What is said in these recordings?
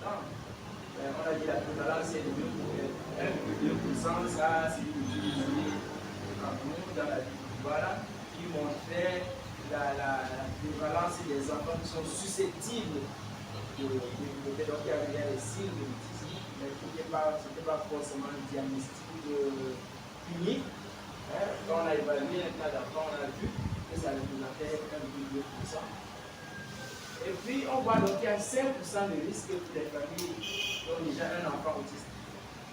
ans. On a dit la prévalence est de 1,2%, ça c'est utilisé en nous dans la vie. Voilà, qui montrait la prévalence des enfants qui sont susceptibles de développer. Donc il y avait les signes de l'autisme, mais ce n'était pas forcément un diagnostic unique. Quand on a évalué un cas d'enfant, on a vu que ça représentait 1,2%. Et puis, on voit donc qu'il y a 5% de risque pour les familles qui ont déjà un enfant autiste.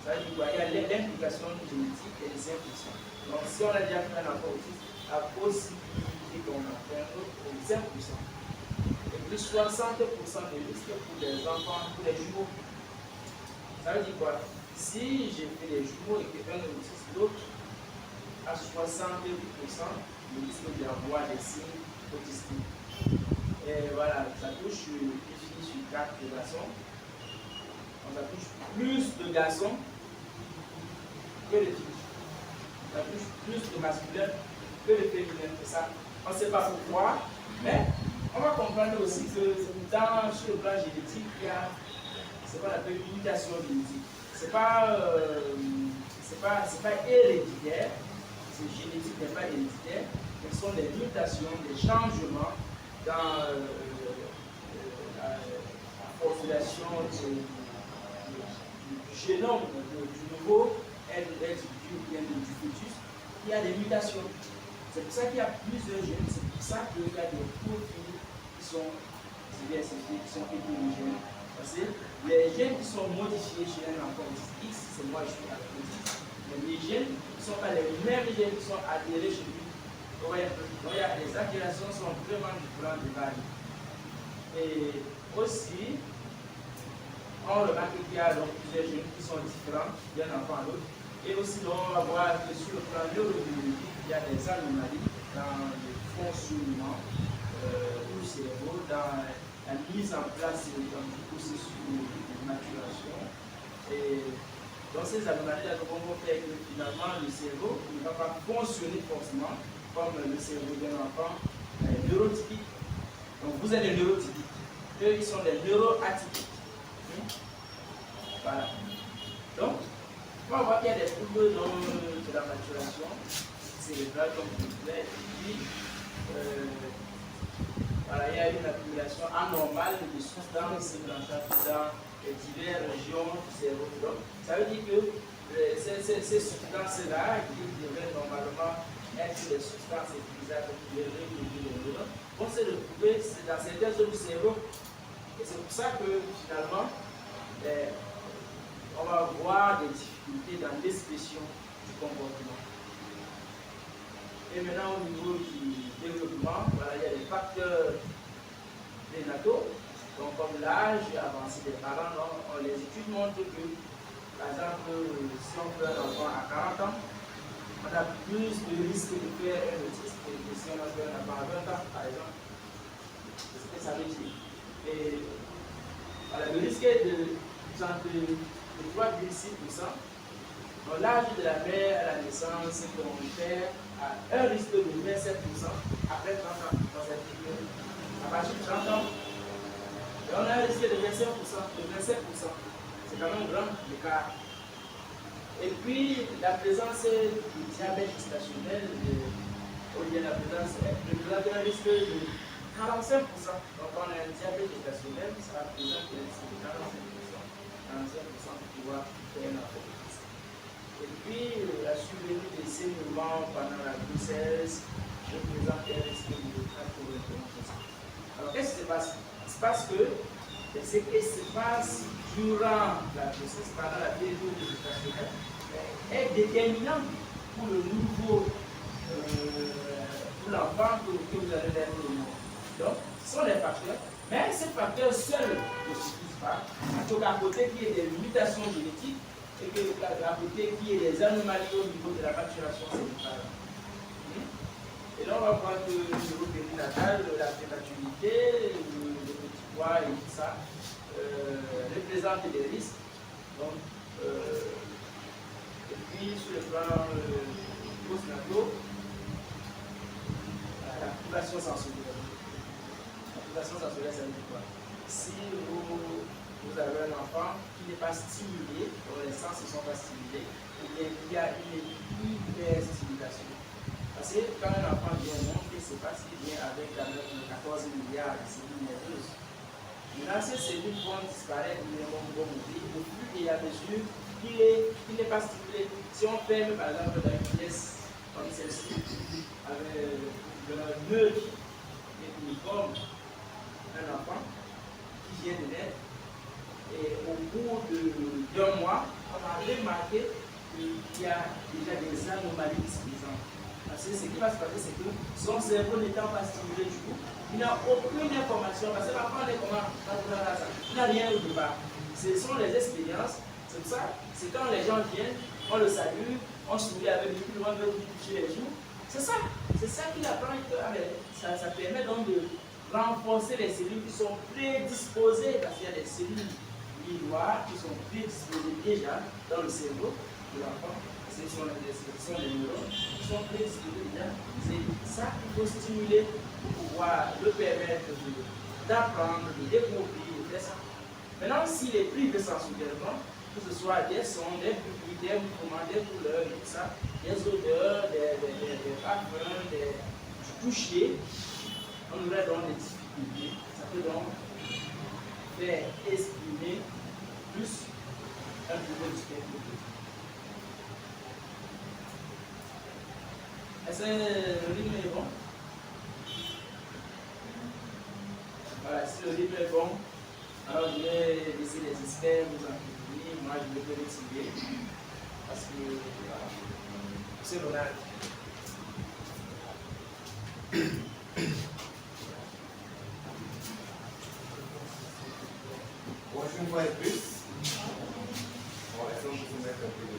Ça veut dire quoi? Il y a l'implication génétique et les 5%. Donc, si on a déjà fait un enfant autiste, la possibilité qu'on en fait un autre, c'est 5%. Et puis, 60% de risque pour les enfants, pour les jumeaux. Ça veut dire quoi? Si j'ai fait des jumeaux et que un est autiste, l'autre a 70% de risque d'avoir des signes autistiques. Et voilà, ça touche une fille sur 4 garçons. Donc, ça touche plus de garçons que de filles. Ça touche plus de masculins que de féminins. Et ça, on ne sait pas pourquoi, mais on va comprendre aussi que sur le plan génétique, il y a ce qu'on appelle une mutation génétique. Ce n'est pas héréditaire, c'est génétique, n'est pas héréditaire, mais ce sont des mutations, des changements dans la formulation du génome du nouveau individu ou bien du fœtus. Il y a des mutations. C'est pour ça qu'il y a plusieurs gènes, c'est pour ça qu'il y a des profils qui sont diversifiés, qui sont hétérogènes. Parce que les gènes qui sont modifiés chez un enfant X, c'est moi je suis autiste. Mais les gènes ne sont pas les mêmes gènes qui sont adhérés chez lui. Donc, les altérations sont vraiment différentes de base. Et aussi, on remarque qu'il y a donc plusieurs gènes qui sont différents d'un enfant à l'autre. Et aussi, on va voir que sur le plan neurobiologique, il y a des anomalies dans le fonctionnement du cerveau, dans la mise en place du processus de maturation. Et dans ces anomalies-là, on va faire que finalement le cerveau ne va pas fonctionner forcément comme le cerveau d'un enfant neurotypique. Donc vous êtes des neurotypiques. Eux, ils sont des neuroatypiques. Voilà. Donc, on va voir qu'il y a des troubles de la maturation cérébrale comme complet. Et puis, voilà, il y a une accumulation anormale de substances dans diverses régions du cerveau. Donc, ça veut dire que ces substances-là, qui devraient normalement être des substances utilisables pour les neurones, vont se retrouver dans certaines zones du cerveau. Et c'est pour ça que finalement, on va avoir des difficultés dans l'expression du comportement. Et maintenant, au niveau du développement, voilà, il y a des facteurs prénataux, donc comme l'âge avancé des parents. Les études montrent que, par exemple, si on fait un enfant à 40 ans, on a plus de risques de faire un autisme que si on a fait un enfant à 20 ans, par exemple. C'est ce que ça veut dire. Et voilà, le risque est de 3,6%. Donc l'âge de la mère à la naissance compare à un risque de 27% après 30 ans. Donc ça veut dire qu'à partir de 30 ans, et on a un risque de 25%, de 27%. C'est quand même grand l'écart. Et puis la présence du diabète gestationnel, ou bien la présence représente un risque de 45%. Donc on a un diabète gestationnel, ça représente un risque de 45% pour pouvoir faire un enfant. Et puis la survenue des saignements pendant la grossesse représente un risque de 80%. Alors qu'est-ce qui se passe? Il se passe que ce qui se passe durant la grossesse, pendant la période gestationnelle, est déterminant pour le nouveau, pour l'enfant que vous allez naître au monde. Donc, ce sont les facteurs, mais ces facteurs seuls ne suffisent pas. Il faut qu'à côté qu'il y ait des mutations génétiques et qu'à côté qu'il y ait des anomalies au niveau de la maturation cérébrale. Et là, on va voir que le niveau périnatal, la prématurité, le petit poids et tout ça représentent des risques. Donc, et puis, sur le plan postnatal, la privation sensorielle. La privation sensorielle, ça veut dire quoi? Si vos vous avez un enfant qui n'est pas stimulé, dont les sens ne sont pas stimulés, ou bien il y a une hyperstimulation. Parce que quand un enfant vient au monde, il ne sait pas s'il vient avec la même 14 milliards de cellules nerveuses. Maintenant, ces cellules vont disparaître, ils vont mourir au plus et à mesure qu'il n'est pas stimulé. Si on ferme par exemple dans une pièce comme celle-ci, avec le neutre et uniforme, un enfant qui vient de naître, et au bout d'un mois, on a remarqué qu'il y a déjà des anomalies qui se présentent. Parce que ce qui va se passer, c'est que son cerveau n'étant pas stimulé du tout, il n'a aucune information. Parce que l'enfant est comment? Il n'a rien au départ. Ce sont les expériences. C'est pour ça, c'est quand les gens viennent, on le salue, on sourit avec lui, on veut lui toucher les joues. C'est ça qu'il apprend. Ça permet donc de renforcer les cellules qui sont prédisposées, parce qu'il y a des cellules miroirs qui sont prédisposées déjà dans le cerveau de l'enfant. Ce sont les neurones qui sont prédisposés déjà. C'est ça qu'il faut stimuler pour pouvoir le permettre d'apprendre, de découvrir, de faire ça. Maintenant, s'il est privé sensoriellement, que ce soit des sons, des bruits, des mouvements, des couleurs, tout ça, des odeurs, des parfums, du toucher, on aurait donc des difficultés. Ça peut donc faire exprimer plus un niveau de spectacle. Est-ce que le rythme est bon? Voilà, si le rythme est bon, alors je vais laisser les experts vous intervenir. Moi, je vais me retirer parce que voilà, c'est Ronald. Bonjour une fois de plus. Bon, est-ce qu'on peut se mettre un peu de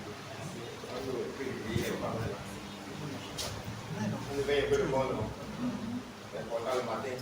on éveille un peu le monde, c'est important le matin.